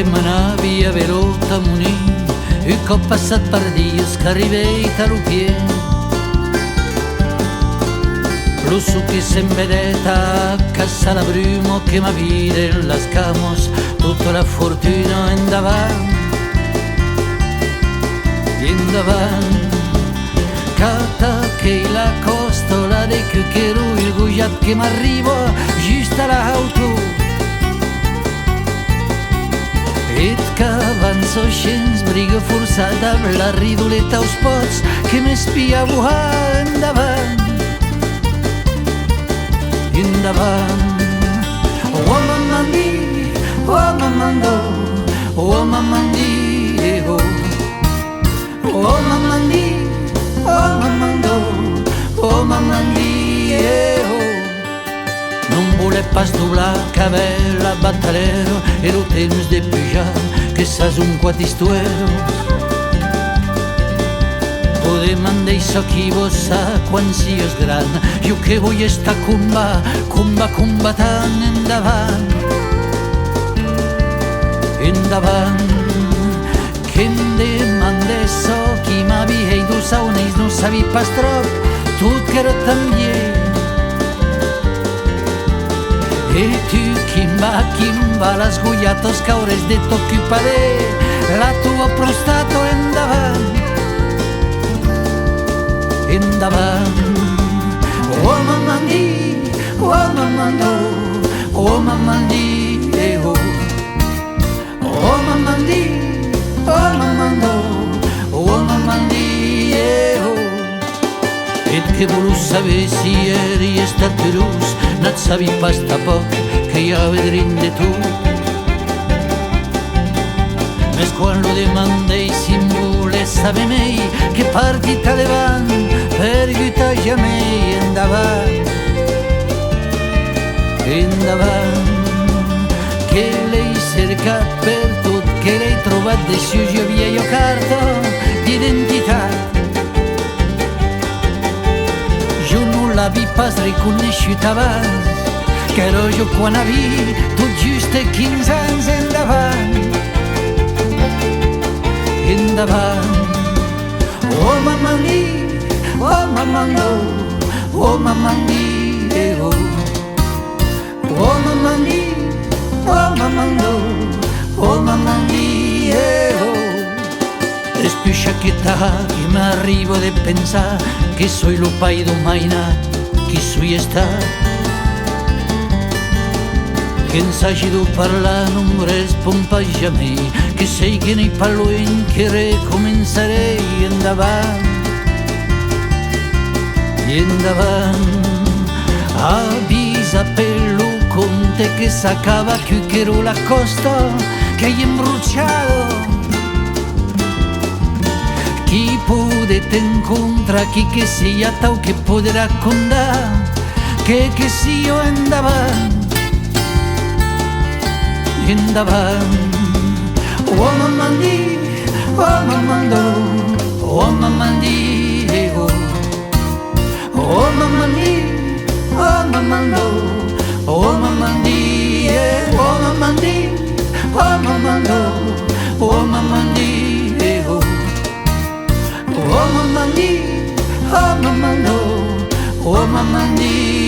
que m'anavi a veure t'amunir. Un cop passat per dies que arribei a lo pie, lo so che sembreta cassa la brumo che ma vide las camos, tutta la fortuna in davanti, cata che la costola dei cucchiero, il gugiat che m'arrivo giusto all'auto. Et que avanço així, briga forçada amb la ridoleta als pots que m'espia endavant, endavant. Oh mamandí, oh mamandó, oh mamandí, oh mamandí, oh mamandó, oh mamandí, non voler pas doblar cabell a batalero, era el temps de pujar, que saps un quatistuero. Podem deixar qui vos sa quan sigues gran, jo que vull estar combatant endavant, endavant. Que em demandes so qui m'havia i dus a on ells no sabia pas trop, tot que era tan lleig. E tu chimba las guiatos caures de t'occupare la tua prostato endavant, endavant. Oh mamandì, oh mamandò, oh mamandì, oh mamandì, oh mamandò, oh mamandì, Et que volus saber si eri estat perús, no et sabia pas tampoc que hi havia drin de tu. Més quan lo demandei si em voler saber mei, que partit a davant per lluitar ja mei, endavant, endavant. Que l'he cercat per tot, que l'he trobat de si jo havia jo carta d'identitat. L'avi pas reconegut abans, que era jo quan havia tot just 15 anys endavant, endavant. Oh mamandí, oh mamandó, oh mamandí, oh mamandí, oh mamandó, oh mamandí, Després aquesta que m'arribo de pensar que soy lo pai d'un mainat, qui soy estat. Que ens hagi de parlar no em respon pas jamais, que sei que n'hi parlo en que recomençaré endavant, endavant. Avisa per lo conte que s'acaba Cuquero la costa que hay embruchado. Chi può t'incontrare, chi che sia tau che potrà raccontare, che sia endavant, endavant. Oh mamandì, oh mamandò, oh mamandì, oh mamandì, oh mamandò, oh mamandì, oh mamandì, oh mamandò, oh mamandì. Oh mamandì, oh mamandò, oh mamandì.